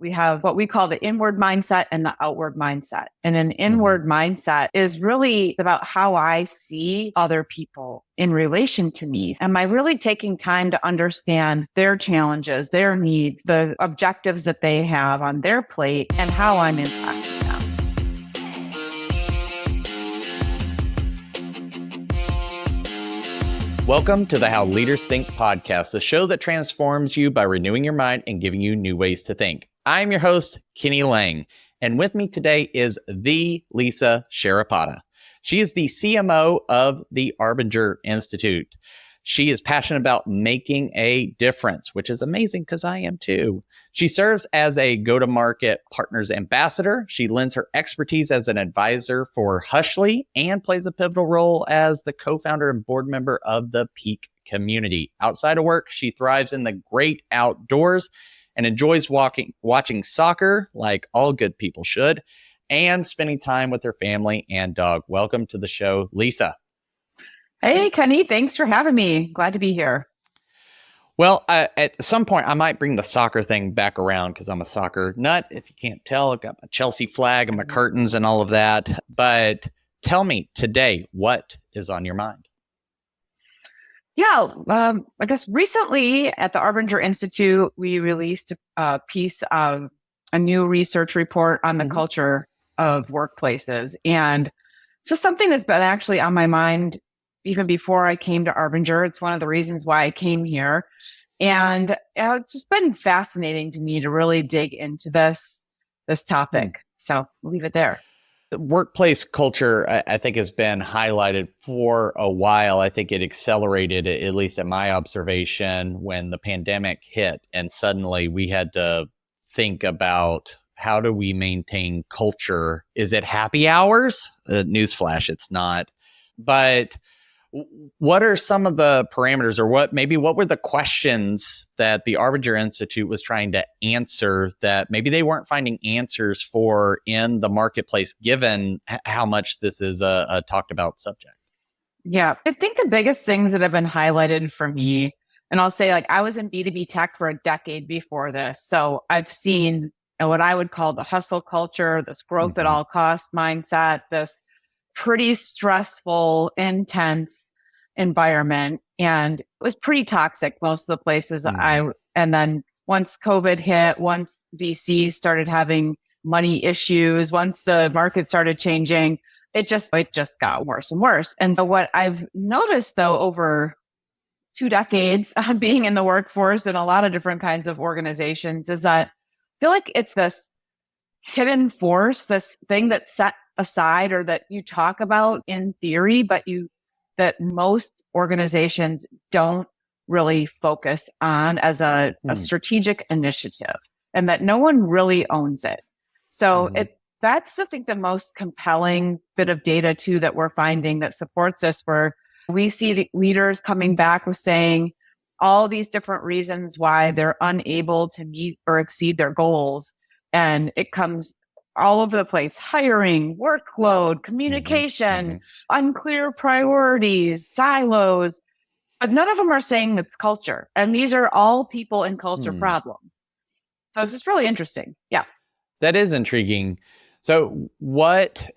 We have what we call the inward mindset and the outward mindset. And an inward mindset is really about how I see other people in relation to me. Am I really taking time to understand their challenges, their needs, the objectives that they have on their plate, and how I'm impacting them? Welcome to the How Leaders Think podcast, the show that transforms you by renewing your mind and giving you new ways to think. I'm your host, Kenny Lange, and with me today is the Lisa Sharapata. She is the CMO of the Arbinger Institute. She is passionate about making a difference, which is amazing because I am too. She serves as a go-to-market partners ambassador. She lends her expertise as an advisor for Hushly and plays a pivotal role as the co-founder and board member of the Peak community. Outside of work, she thrives in the great outdoors and enjoys watching soccer like all good people should, and spending time with her family and dog. Welcome to the show, Lisa. Hey, Kenny, thanks for having me. Glad to be here. Well, at some point, I might bring the soccer thing back around because I'm a soccer nut. If you can't tell, I've got my Chelsea flag and my curtains and all of that. But tell me today, what is on your mind? Yeah, I guess recently at the Arbinger Institute, we released a piece of a new research report on the culture of workplaces. And it's just something that's been actually on my mind even before I came to Arbinger. It's one of the reasons why I came here. And it's just been fascinating to me to really dig into this topic. So we'll leave it there. The workplace culture, I think, has been highlighted for a while. I think it accelerated, at least in my observation, when the pandemic hit. And suddenly we had to think about, how do we maintain culture? Is it happy hours? Newsflash, it's not. But what are some of the parameters, or what were the questions that the Arbinger Institute was trying to answer that maybe they weren't finding answers for in the marketplace, given how much this is a talked about subject? Yeah, I think the biggest things that have been highlighted for me, and I'll say, like, I was in B2B tech for a decade before this. So I've seen what I would call the hustle culture, this growth at all cost mindset, this pretty stressful, intense environment. And it was pretty toxic, most of the places and then once COVID hit, once VCs started having money issues, once the market started changing, it just got worse and worse. And so what I've noticed, though, over 2 decades of being in the workforce in a lot of different kinds of organizations, is that I feel like it's this hidden force, this thing that's set aside or that you talk about in theory, but that most organizations don't really focus on as a strategic initiative, and that no one really owns it. So that's, I think, the most compelling bit of data too that we're finding that supports us, where we see the leaders coming back with saying all these different reasons why they're unable to meet or exceed their goals. And it comes all over the place: hiring, workload, communication, unclear priorities, silos. But none of them are saying it's culture. And these are all people and culture problems. So it's just really interesting. Yeah. That is intriguing. So what,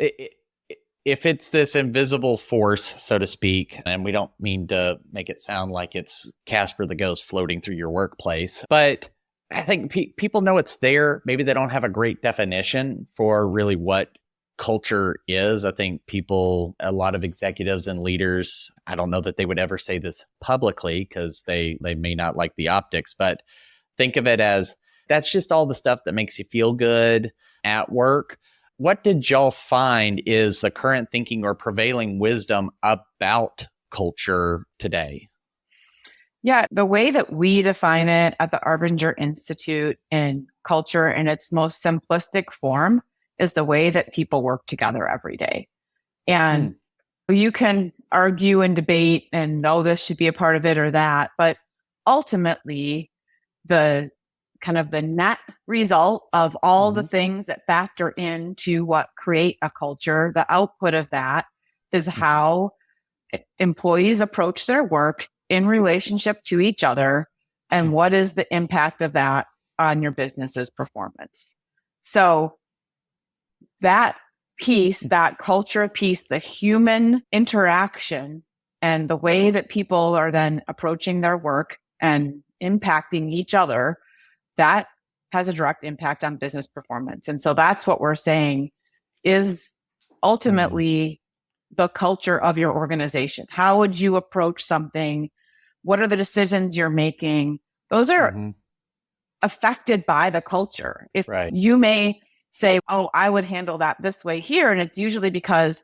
if it's this invisible force, so to speak, and we don't mean to make it sound like it's Casper the Ghost floating through your workplace, but I think people know it's there. Maybe they don't have a great definition for really what culture is. I think a lot of executives and leaders, I don't know that they would ever say this publicly because they may not like the optics, but think of it as that's just all the stuff that makes you feel good at work. What did y'all find is the current thinking or prevailing wisdom about culture today? Yeah, the way that we define it at the Arbinger Institute in culture in its most simplistic form is the way that people work together every day. And you can argue and debate and know this should be a part of it or that, but ultimately the kind of the net result of all the things that factor into what create a culture, the output of that is how employees approach their work in relationship to each other, and what is the impact of that on your business's performance. So that piece, that culture piece, the human interaction and the way that people are then approaching their work and impacting each other, that has a direct impact on business performance. And so that's what we're saying is ultimately the culture of your organization. How would you approach something? What are the decisions you're making? Those are affected by the culture. If you may say, oh, I would handle that this way here. And it's usually because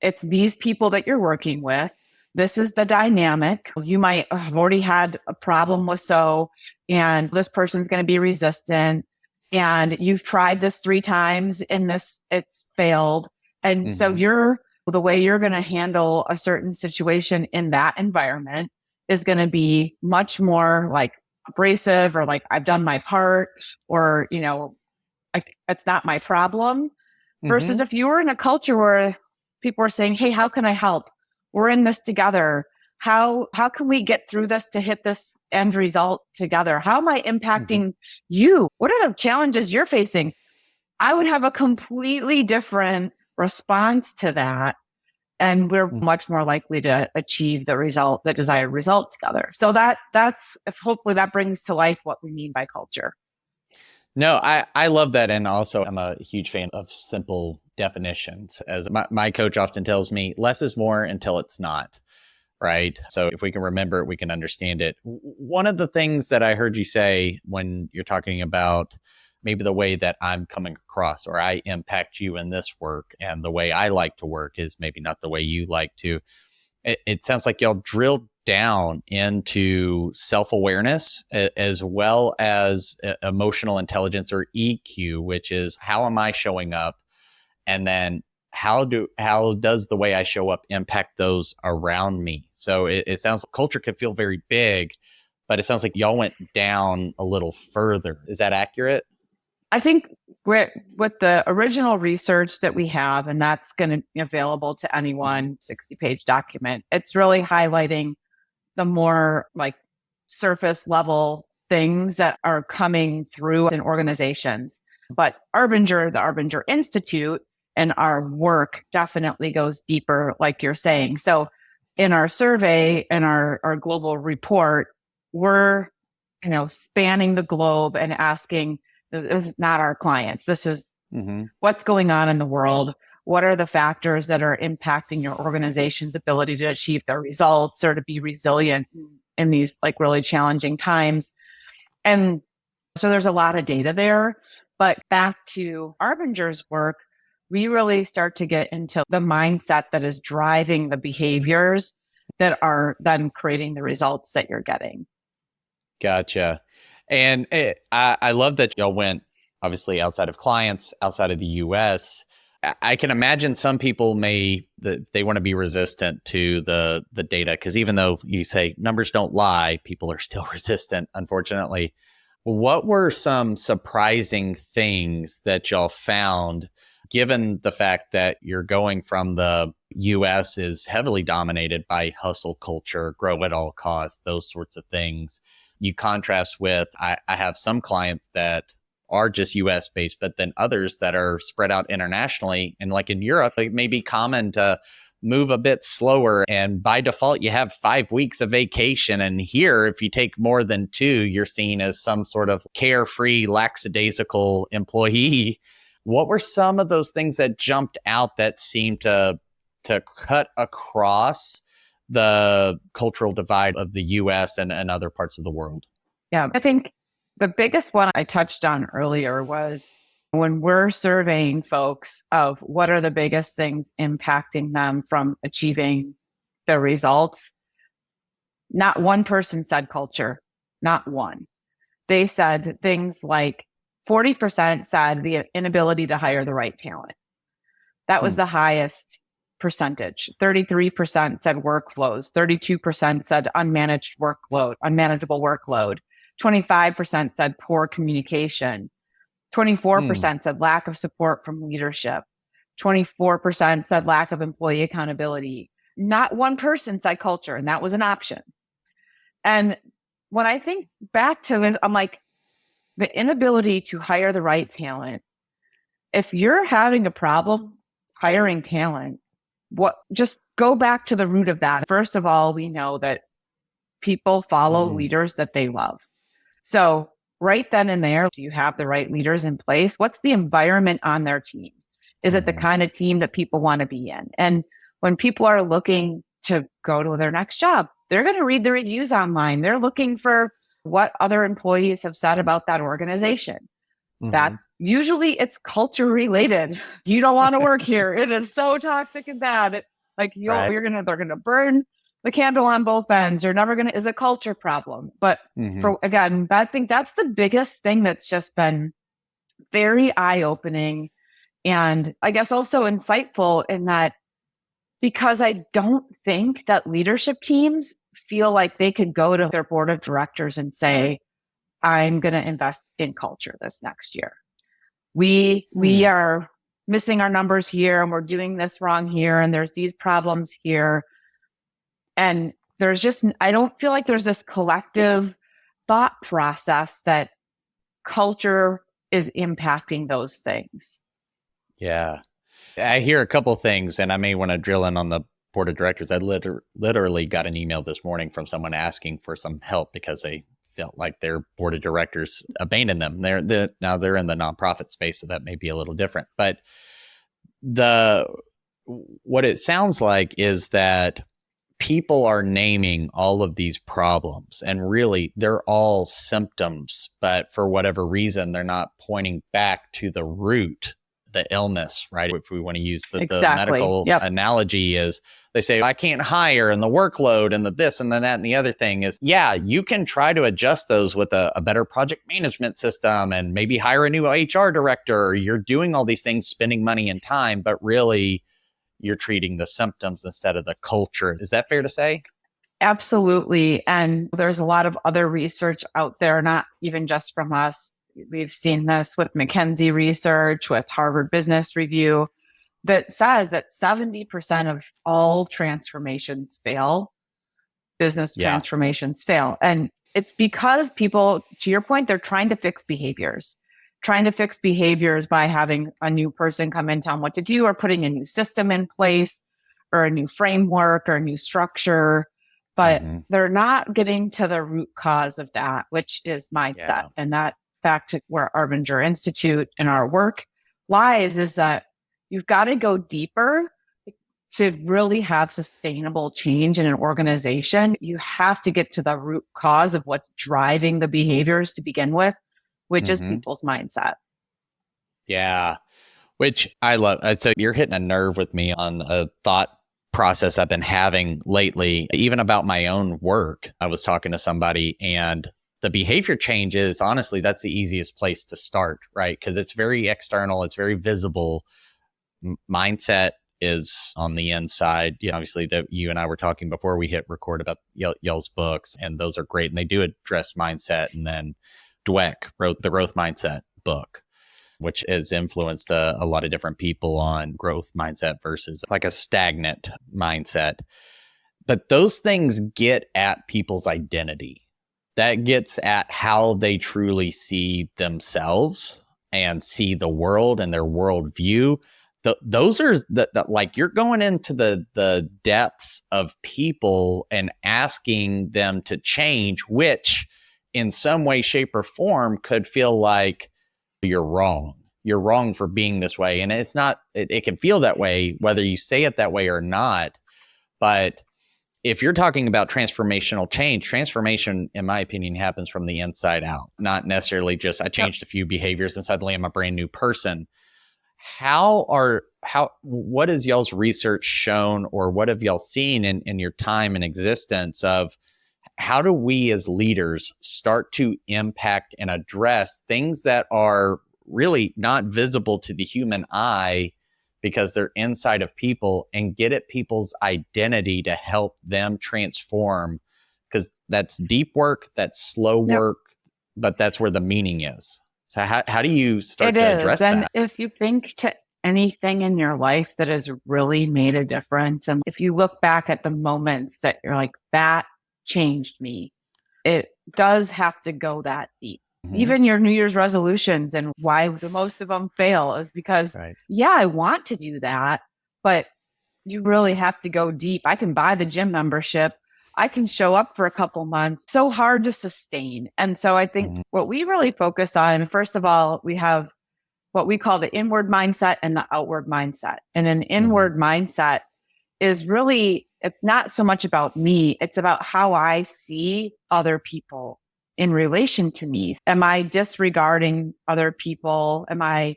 it's these people that you're working with. This is the dynamic. You might have already had a problem with and this person's going to be resistant. And you've tried this 3 times and it's failed. And so the way you're going to handle a certain situation in that environment is going to be much more like abrasive or like, I've done my part, or, it's not my problem. Versus if you were in a culture where people are saying, hey, how can I help? We're in this together. How can we get through this to hit this end result together? How am I impacting you? What are the challenges you're facing? I would have a completely different response to that. And we're much more likely to achieve the desired result together. So that's hopefully that brings to life what we mean by culture. No, I love that. And also I'm a huge fan of simple definitions. As my coach often tells me, less is more until it's not. Right. So if we can remember it, we can understand it. One of the things that I heard you say when you're talking about maybe the way that I'm coming across or I impact you in this work and the way I like to work is maybe not the way you like to. It sounds like y'all drilled down into self-awareness as well as emotional intelligence, or EQ, which is how am I showing up? And then how does the way I show up impact those around me? So it sounds like culture can feel very big, but it sounds like y'all went down a little further. Is that accurate? I think with the original research that we have, and that's going to be available to anyone, 60-page document, it's really highlighting the more like surface level things that are coming through in organizations. But the Arbinger Institute, and our work definitely goes deeper, like you're saying. So in our survey and our global report, we're, spanning the globe and asking, this is not our clients. This is what's going on in the world. What are the factors that are impacting your organization's ability to achieve their results or to be resilient in these like really challenging times? And so there's a lot of data there. But back to Arbinger's work, we really start to get into the mindset that is driving the behaviors that are then creating the results that you're getting. Gotcha. And I love that y'all went obviously outside of clients, outside of the US. I can imagine some people they want to be resistant to the data, because even though you say numbers don't lie, people are still resistant, unfortunately. What were some surprising things that y'all found, given the fact that you're going from the US is heavily dominated by hustle culture, grow at all costs, those sorts of things? You contrast with, I have some clients that are just US based, but then others that are spread out internationally. And like in Europe, it may be common to move a bit slower. And by default, you have 5 weeks of vacation. And here, if you take more than 2, you're seen as some sort of carefree, lackadaisical employee. What were some of those things that jumped out that seemed to cut across the cultural divide of the US and other parts of the world? Yeah, I think the biggest one I touched on earlier was when we're surveying folks of what are the biggest things impacting them from achieving their results, not one person said culture, not one. They said things like 40% said the inability to hire the right talent. That was the highest percentage. 33% said workflows. 32% said unmanageable workload. 25% said poor communication. 24% said lack of support from leadership. 24% said lack of employee accountability. Not one person said culture, and that was an option. And when I think back to it, I'm like, the inability to hire the right talent. If you're having a problem hiring talent, just go back to the root of that. First of all, we know that people follow leaders that they love. So right then and there, do you have the right leaders in place? What's the environment on their team? Is it the kind of team that people want to be in? And when people are looking to go to their next job, they're going to read the reviews online. They're looking for what other employees have said about that organization. That's usually it's culture related. You don't want to work here. It is so toxic and bad. They're going to burn the candle on both ends. You're never going to, is a culture problem. But I think that's the biggest thing that's just been very eye opening. And I guess also insightful in that, because I don't think that leadership teams feel like they could go to their board of directors and say, I'm going to invest in culture this next year. We are missing our numbers here and we're doing this wrong here. And there's these problems here. And I don't feel like there's this collective thought process that culture is impacting those things. Yeah. I hear a couple of things, and I may want to drill in on the board of directors. I literally got an email this morning from someone asking for some help because they felt like their board of directors abandoned them. Now they're in the nonprofit space, so that may be a little different. But what it sounds like is that people are naming all of these problems, and really they're all symptoms, but for whatever reason, they're not pointing back to the root, the illness, right? If we want to use the medical analogy, is they say, I can't hire, and the workload and the this and the that and the other thing is, you can try to adjust those with a better project management system and maybe hire a new HR director. Or you're doing all these things, spending money and time, but really you're treating the symptoms instead of the culture. Is that fair to say? Absolutely. And there's a lot of other research out there, not even just from us. We've seen this with McKinsey research, with Harvard Business Review, that says that 70% of all transformations fail. Business transformations fail. And it's because people, to your point, they're trying to fix behaviors by having a new person come in, tell them what to do, or putting a new system in place, or a new framework, or a new structure. But they're not getting to the root cause of that, which is mindset. And that, back to where Arbinger Institute and our work lies, is that you've got to go deeper to really have sustainable change in an organization. You have to get to the root cause of what's driving the behaviors to begin with, which is people's mindset. Yeah, which I love. So you're hitting a nerve with me on a thought process I've been having lately, even about my own work. I was talking to somebody, and the behavior changes, honestly, that's the easiest place to start, right? Because it's very external, it's very visible. Mindset is on the inside. Obviously, that you and I were talking before we hit record about y'all's books, and those are great, and they do address mindset. And then Dweck wrote the Growth Mindset book, which has influenced a lot of different people on growth mindset versus like a stagnant mindset. But those things get at people's identity. That gets at how they truly see themselves and see the world and their worldview. Those are like, you're going into the depths of people and asking them to change, which in some way, shape, or form could feel like you're wrong. You're wrong for being this way. And it's not, it can feel that way, whether you say it that way or not. But if you're talking about transformational change, transformation, in my opinion, happens from the inside out, not necessarily just I changed a few behaviors and suddenly I'm a brand new person. What has y'all's research shown, or what have y'all seen in your time in existence of how do we as leaders start to impact and address things that are really not visible to the human eye because they're inside of people, and get at people's identity to help them transform? Because that's deep work, that's slow work, but that's where the meaning is. So how do you start to address that? And if you think to anything in your life that has really made a difference, and if you look back at the moments that you're like, that changed me, it does have to go that deep. Mhm. even your New Year's resolutions and why the most of them fail is because, Right. yeah, I want to do that, but you really have to go deep. I can buy the gym membership. I can show up for a couple months. So hard to sustain. And so I think Mhm. what we really focus on, first of all, we have what we call the inward mindset and the outward mindset. And an Mhm. inward mindset is really, it's not so much about me, it's about how I see other people in relation to me. Am I disregarding other people? Am I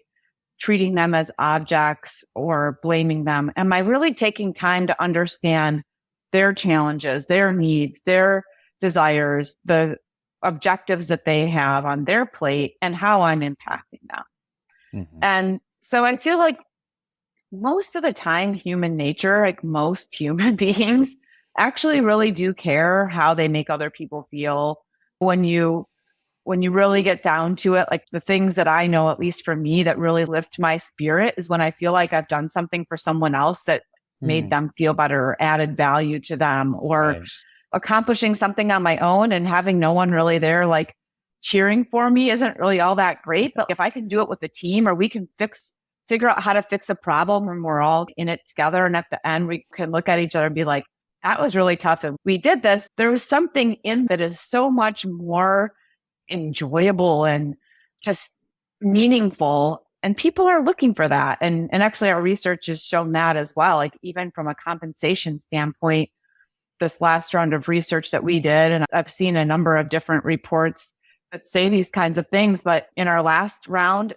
treating them as objects or blaming them? Am I really taking time to understand their challenges, their needs, their desires, the objectives that they have on their plate, and how I'm impacting them? Mhm. And so I feel like most of the time, human nature, like most human beings, actually really do care how they make other people feel. When you really get down to it, like the things that I know, at least for me, that really lift my spirit is when I feel like I've done something for someone else that made Mm. them feel better or added value to them, or Right. accomplishing something on my own and having no one really there, like cheering for me isn't really all that great. But if I can do it with a team, or we can figure out how to fix a problem and we're all in it together. And at the end, we can look at each other and be like, that was really tough. And we did this. There was something in that is so much more enjoyable and just meaningful. And people are looking for that. And actually our research has shown that as well. Like even from a compensation standpoint, this last round of research that we did, and I've seen a number of different reports that say these kinds of things, but in our last round,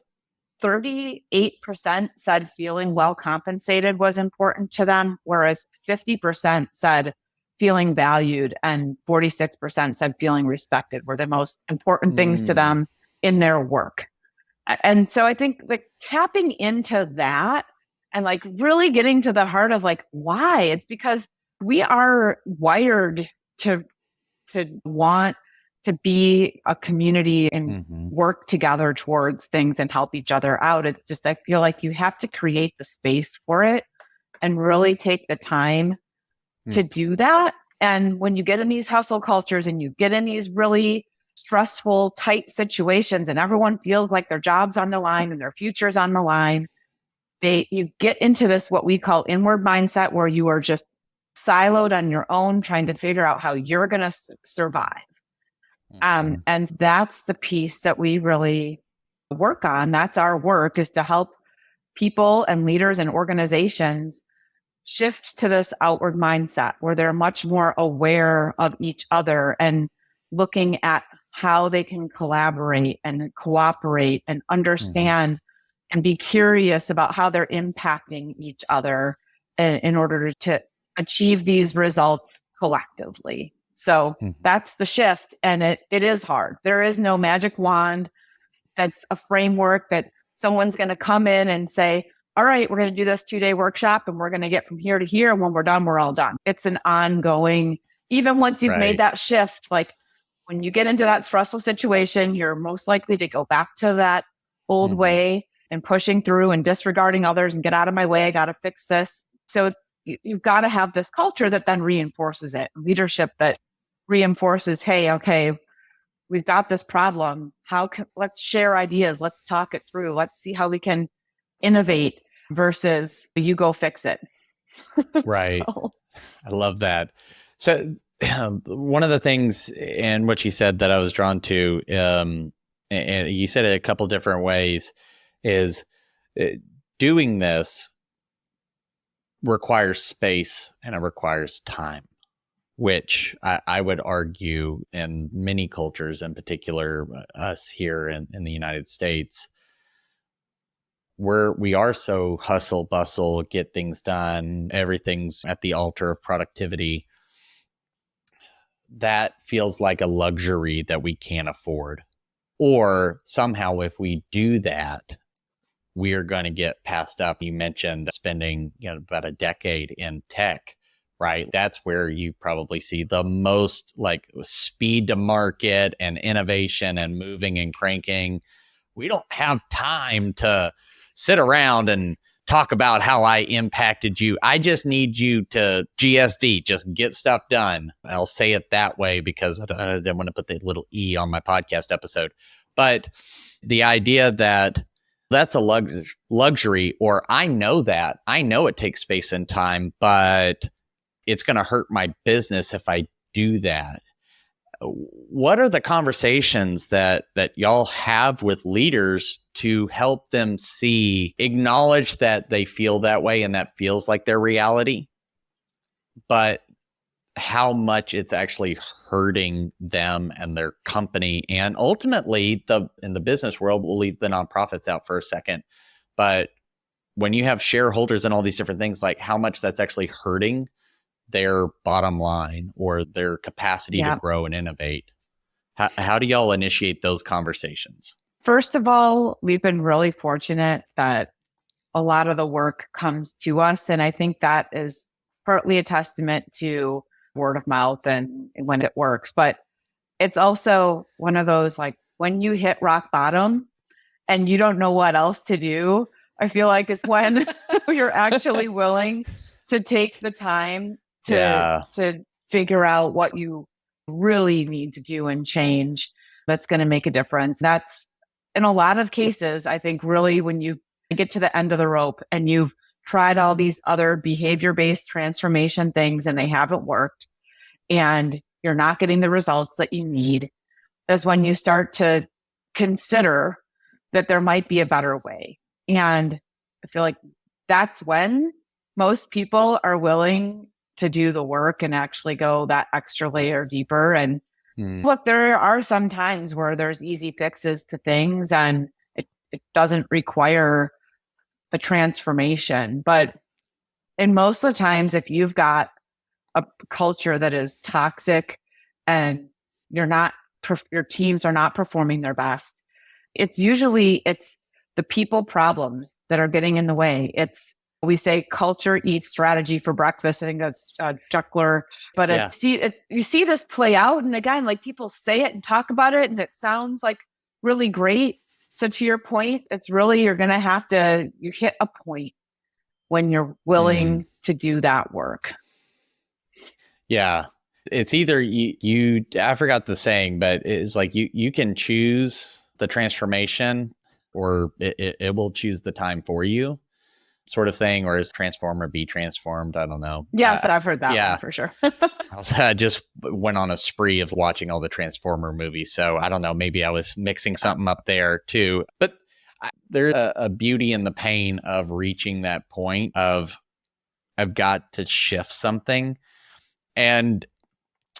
38% said feeling well compensated was important to them, whereas 50% said feeling valued and 46% said feeling respected were the most important things to Mm. them in their work. And so I think like tapping into that and like really getting to the heart of like why, it's because we are wired to want to be a community and Mhm. work together towards things and help each other out. It's just, I feel like you have to create the space for it and really take the time Mm. to do that. And when you get in these hustle cultures and you get in these really stressful, tight situations and everyone feels like their job's on the line and their future's on the line, you get into this, what we call inward mindset, where you are just siloed on your own, trying to figure out how you're going to survive. Mhm. And that's the piece that we really work on. That's our work, is to help people and leaders and organizations shift to this outward mindset where they're much more aware of each other and looking at how they can collaborate and cooperate and Mhm. understand and be curious about how they're impacting each other in order to achieve these results collectively. So Mhm. that's the shift. And it is hard. There is no magic wand that's a framework that someone's going to come in and say, all right, we're going to do this 2-day workshop and we're going to get from here to here. And when we're done, we're all done. It's an ongoing, even once you've made Right. that shift, like when you get into that stressful situation, you're most likely to go back to that old Mhm. way and pushing through and disregarding others and get out of my way. I got to fix this. So you've got to have this culture that then reinforces it, leadership that reinforces, hey, okay, we've got this problem. Let's share ideas. Let's talk it through. Let's see how we can innovate versus you go fix it. Right. So, I love that. So, one of the things and what you said that I was drawn to, and you said it a couple different ways, is uh, doing this requires space and it requires time, which I would argue in many cultures, in particular us here in the United States, we are so hustle bustle, get things done, everything's at the altar of productivity. That feels like a luxury that we can't afford. Or somehow, if we do that, we are going to get passed up. You mentioned spending, about a decade in tech, right? That's where you probably see the most like speed to market and innovation and moving and cranking. We don't have time to sit around and talk about how I impacted you. I just need you to GSD, just get stuff done. I'll say it that way because I didn't want to put the little E on my podcast episode. But the idea that that's a luxury, or I know it takes space and time, but it's going to hurt my business if I do that. What are the conversations that y'all have with leaders to help them acknowledge that they feel that way and that feels like their reality, but how much it's actually hurting them and their company? And ultimately, in the business world, we'll leave the nonprofits out for a second, but when you have shareholders and all these different things, like how much that's actually hurting their bottom line or their capacity to grow and innovate. How do y'all initiate those conversations? First of all, we've been really fortunate that a lot of the work comes to us. And I think that is partly a testament to word of mouth and when it works. But it's also one of those, like, when you hit rock bottom and you don't know what else to do, I feel like it's when you're actually willing to take the time to figure out what you really need to do and change that's going to make a difference. That's, in a lot of cases, I think, really when you get to the end of the rope and you've tried all these other behavior-based transformation things and they haven't worked and you're not getting the results that you need, is when you start to consider that there might be a better way. And I feel like that's when most people are willing to do the work and actually go that extra layer deeper. And look, there are some times where there's easy fixes to things and it doesn't require the transformation. But in most of the times, if you've got a culture that is toxic and your teams are not performing their best, it's the people problems that are getting in the way. We say culture eats strategy for breakfast. I think that's Juckler. But you see this play out. And again, like, people say it and talk about it and it sounds like really great. So to your point, it's really, you hit a point when you're willing to do that work. Yeah. It's either I forgot the saying, but it's like you can choose the transformation or it will choose the time for you, sort of thing. Or is transform or be transformed? I don't know. Yes, I've heard that one for sure. I just went on a spree of watching all the Transformer movies. So I don't know, maybe I was mixing something up there too. But there's a beauty in the pain of reaching that point of I've got to shift something. And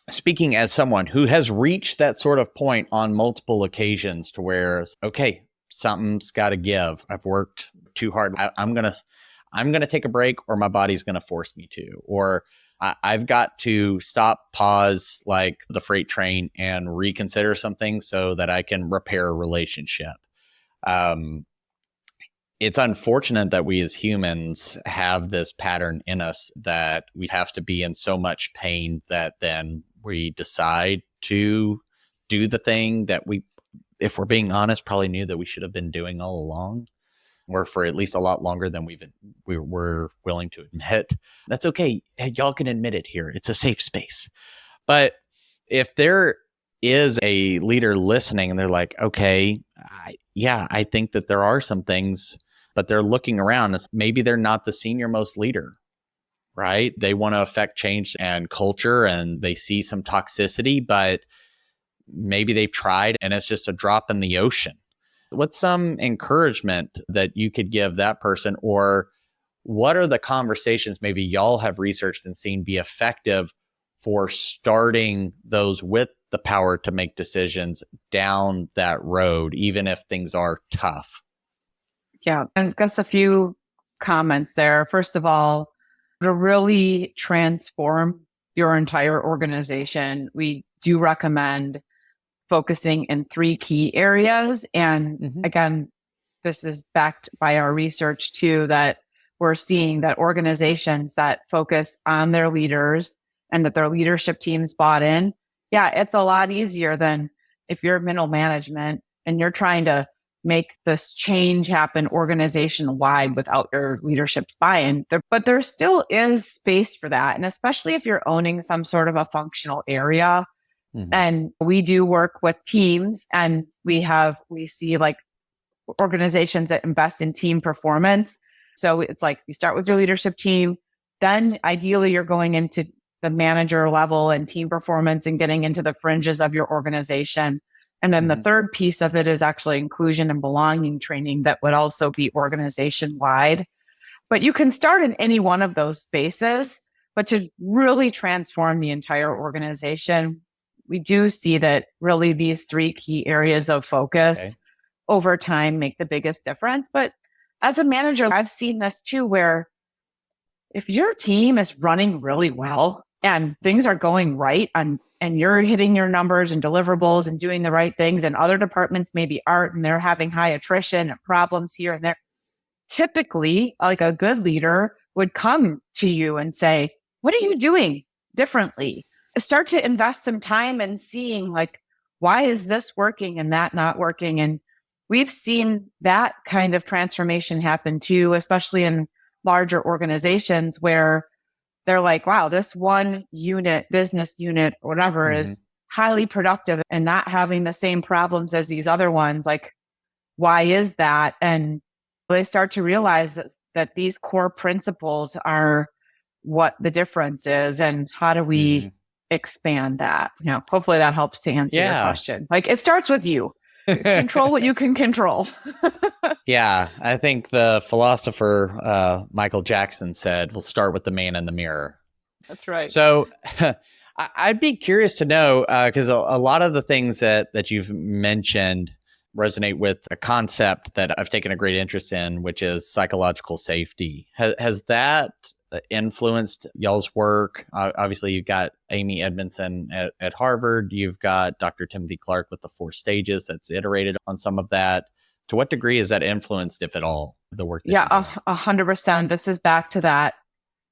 speaking as someone who has reached that sort of point on multiple occasions to where, okay, something's got to give. I've worked too hard. I'm going to take a break, or my body's going to force me to, or I've got to stop, pause like the freight train and reconsider something so that I can repair a relationship. It's unfortunate that we as humans have this pattern in us that we have to be in so much pain that then we decide to do the thing that we, if we're being honest, probably knew that we should have been doing all along, or for at least a lot longer than we were willing to admit. That's okay. Y'all can admit it here. It's a safe space. But if there is a leader listening and they're like, okay, I think that there are some things, but they're looking around, maybe they're not the senior most leader, right? They want to affect change and culture and they see some toxicity, but maybe they've tried and it's just a drop in the ocean. What's some encouragement that you could give that person, or what are the conversations maybe y'all have researched and seen be effective for starting those with the power to make decisions down that road, even if things are tough? Yeah, and I guess a few comments there. First of all, to really transform your entire organization, we do recommend focusing in 3 key areas. And again, this is backed by our research too, that we're seeing that organizations that focus on their leaders and that their leadership teams bought in, it's a lot easier than if you're middle management and you're trying to make this change happen organization wide without your leadership's buy-in. But there still is space for that. And especially if you're owning some sort of a functional area, And we do work with teams, and we see like organizations that invest in team performance. So it's like you start with your leadership team, then ideally you're going into the manager level and team performance and getting into the fringes of your organization. And then the third piece of it is actually inclusion and belonging training that would also be organization wide. But you can start in any one of those spaces, but to really transform the entire organization, we do see that really these three key areas of focus over time make the biggest difference. But as a manager, I've seen this too, where if your team is running really well and things are going right and you're hitting your numbers and deliverables and doing the right things, and other departments maybe aren't, and they're having high attrition and problems here and there, typically like a good leader would come to you and say, what are you doing differently? Start to invest some time in seeing like, why is this working and that not working? And we've seen that kind of transformation happen too, especially in larger organizations where they're like, wow, this one unit, business unit, whatever is highly productive and not having the same problems as these other ones. Like, why is that? And they start to realize that these core principles are what the difference is, and how do we expand that? Hopefully that helps to answer your question. Like, it starts with you. Control what you can control. Yeah, I think the philosopher Michael Jackson said, we'll start with the man in the mirror. That's right. So I'd be curious to know, because a lot of the things that you've mentioned resonate with a concept that I've taken a great interest in, which is psychological safety. Has that influenced y'all's work? Obviously, you've got Amy Edmondson at Harvard. You've got Dr. Timothy Clark with the 4 stages that's iterated on some of that. To what degree is that influenced, if at all, the work that you do? 100%. This is back to that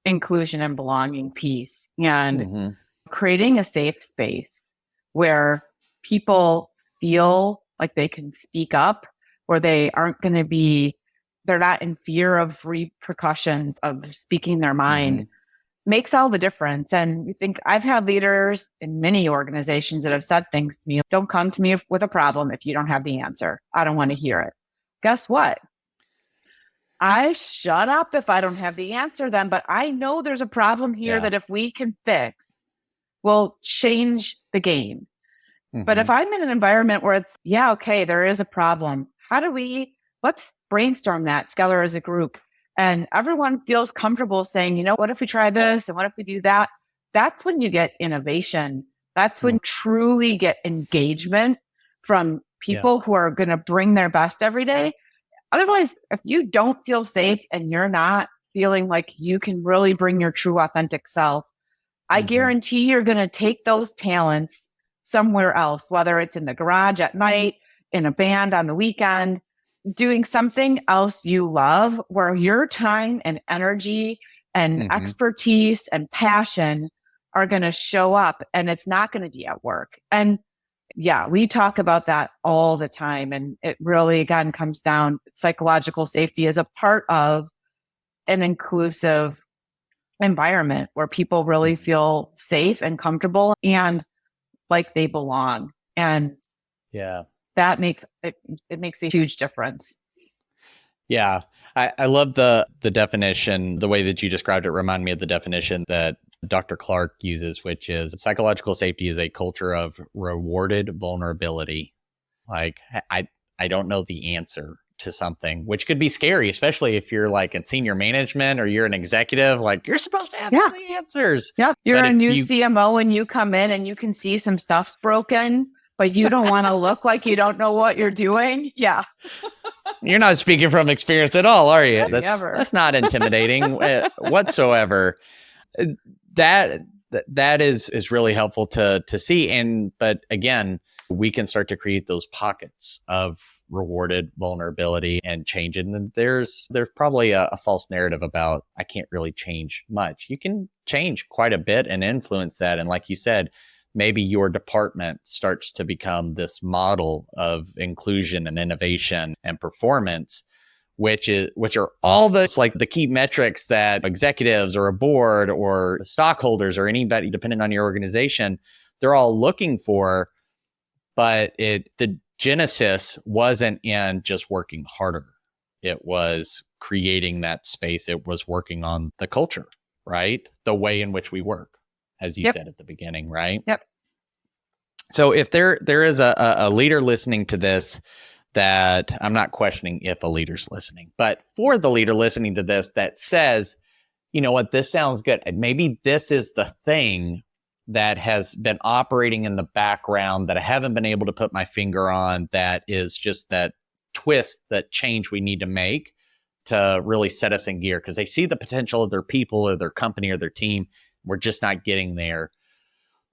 inclusion and belonging piece, and creating a safe space where people feel like they can speak up, where they aren't going to be, they're not in fear of repercussions of speaking their mind, makes all the difference. And we think I've had leaders in many organizations that have said things to me, don't come to me with a problem if you don't have the answer. I don't want to hear it. Guess what? I shut up if I don't have the answer then, but I know there's a problem here that if we can fix, will change the game. But if I'm in an environment where it's, okay, there is a problem. Let's brainstorm that together as a group. And everyone feels comfortable saying, what if we try this? And what if we do that? That's when you get innovation. That's when you truly get engagement from people who are going to bring their best every day. Otherwise, if you don't feel safe and you're not feeling like you can really bring your true authentic self, I guarantee you're going to take those talents somewhere else, whether it's in the garage at night, in a band on the weekend, doing something else you love, where your time and energy and expertise and passion are going to show up, and it's not going to be at work. And we talk about that all the time. And it really, again, comes down, psychological safety is a part of an inclusive environment where people really feel safe and comfortable and like they belong. And that makes it makes a huge difference. Yeah. I love the definition. The way that you described it reminded me of the definition that Dr. Clark uses, which is psychological safety is a culture of rewarded vulnerability. Like, I don't know the answer to something, which could be scary, especially if you're like in senior management or you're an executive, like you're supposed to have all the answers. Yeah. You're a new CMO and you come in and you can see some stuff's broken, but you don't want to look like you don't know what you're doing. Yeah. You're not speaking from experience at all, are you? That's not intimidating whatsoever. That is really helpful to see. But again, we can start to create those pockets of rewarded vulnerability and change it. And there's probably a false narrative about I can't really change much. You can change quite a bit and influence that. And like you said, maybe your department starts to become this model of inclusion and innovation and performance, which are all the key metrics that executives or a board or stockholders or anybody, depending on your organization, they're all looking for, but the genesis wasn't in just working harder. It was creating that space. It was working on the culture, right? The way in which we work, as you said at the beginning, right? Yep. So if there is a leader listening to this, that I'm not questioning if a leader's listening, but for the leader listening to this that says, you know what, this sounds good. Maybe this is the thing that has been operating in the background that I haven't been able to put my finger on, that is just that twist, that change we need to make to really set us in gear, because they see the potential of their people or their company or their team. We're just not getting there.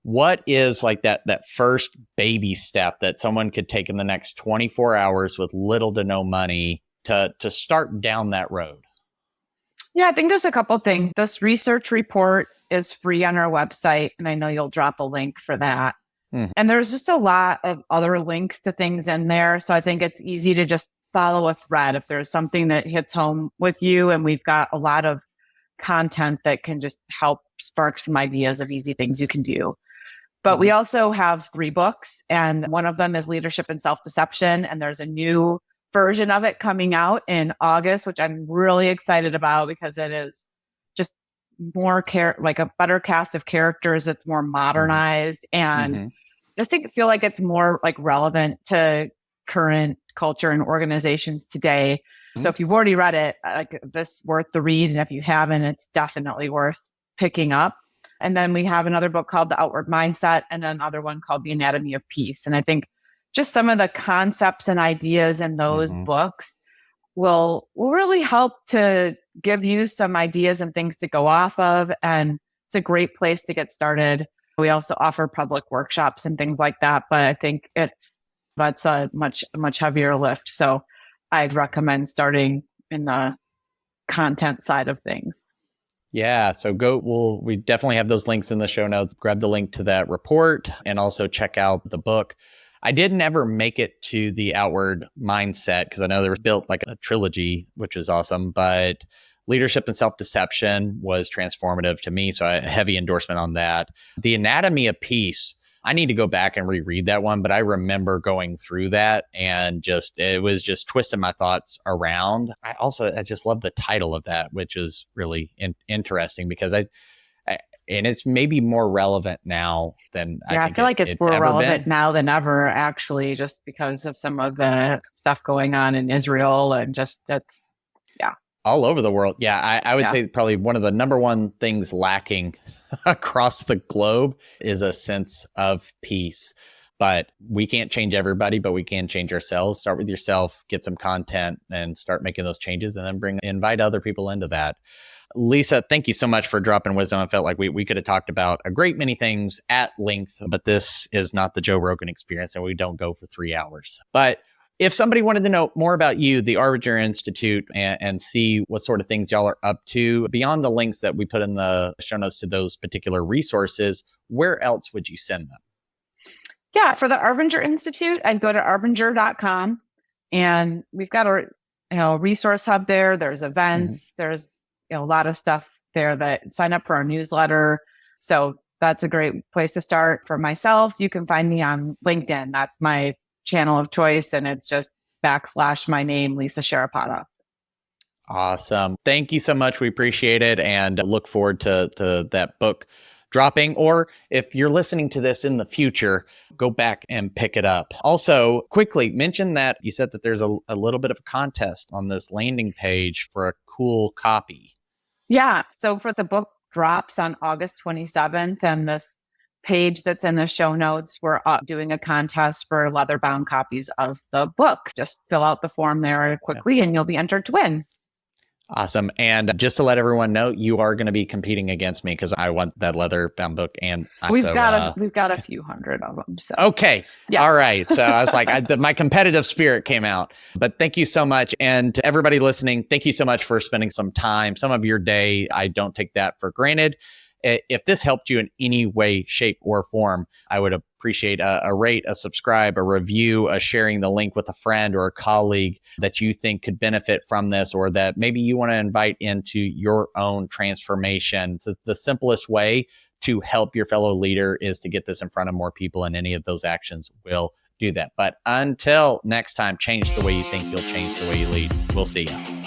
What is like that first baby step that someone could take in the next 24 hours with little to no money to start down that road? Yeah, I think there's a couple things. This research report is free on our website, and I know you'll drop a link for that. And there's just a lot of other links to things in there. So I think it's easy to just follow a thread if there's something that hits home with you. And we've got a lot of content that can just help spark some ideas of easy things you can do. But we also have 3 books, and one of them is Leadership and Self-Deception. And there's a new version of it coming out in August, which I'm really excited about because it is just more like a better cast of characters. It's more modernized. And I feel like it's more like relevant to current culture and organizations today. So if you've already read it, like, this is worth the read. And if you haven't, it's definitely worth picking up. And then we have another book called The Outward Mindset, and another one called The Anatomy of Peace. And I think just some of the concepts and ideas in those books will really help to give you some ideas and things to go off of. And it's a great place to get started. We also offer public workshops and things like that, but I think that's a much heavier lift. So I'd recommend starting in the content side of things. Yeah. So we definitely have those links in the show notes. Grab the link to that report and also check out the book. I didn't ever make it to The Outward Mindset because I know there was built like a trilogy, which is awesome, but Leadership and Self-Deception was transformative to me. So a heavy endorsement on that. The Anatomy of Peace, I need to go back and reread that one, but I remember going through that and it was just twisting my thoughts around. I just love the title of that, which is really interesting because and it's maybe more relevant now than I feel like it's more relevant now than ever, actually, just because of some of the stuff going on in Israel and just all over the world. Yeah, I would say probably one of the number one things lacking across the globe is a sense of peace. But we can't change everybody, but we can change ourselves. Start with yourself, get some content, and start making those changes, and then invite other people into that. Lisa, thank you so much for dropping wisdom. I felt like we could have talked about a great many things at length, but this is not the Joe Rogan Experience, and we don't go for 3 hours. But if somebody wanted to know more about you, the Arbinger Institute, and see what sort of things y'all are up to, beyond the links that we put in the show notes to those particular resources, where else would you send them? Yeah, for the Arbinger Institute, I'd go to arbinger.com, and we've got a resource hub there. There's events. There's a lot of stuff there that sign up for our newsletter. So that's a great place to start. For myself, you can find me on LinkedIn. That's my channel of choice, and it's just / my name, Lisa Sharapata. Awesome. Thank you so much. We appreciate it and look forward to that book dropping. Or if you're listening to this in the future, go back and pick it up. Also, quickly mention that you said that there's a little bit of a contest on this landing page for a cool copy. Yeah. So for the book drops on August 27th, and this page that's in the show notes, we're doing a contest for leather-bound copies of the book. Just fill out the form there quickly and you'll be entered to win. Awesome. And just to let everyone know, you are going to be competing against me because I want that leather-bound book. And we've got a few hundred of them. So okay. Yeah. All right. So I was like, my competitive spirit came out. But thank you so much. And to everybody listening, thank you so much for spending some time, some of your day. I don't take that for granted. If this helped you in any way, shape, or form, I would appreciate a rate, a subscribe, a review, a sharing the link with a friend or a colleague that you think could benefit from this, or that maybe you want to invite into your own transformation. So the simplest way to help your fellow leader is to get this in front of more people, and any of those actions will do that. But until next time, change the way you think, you'll change the way you lead. We'll see you.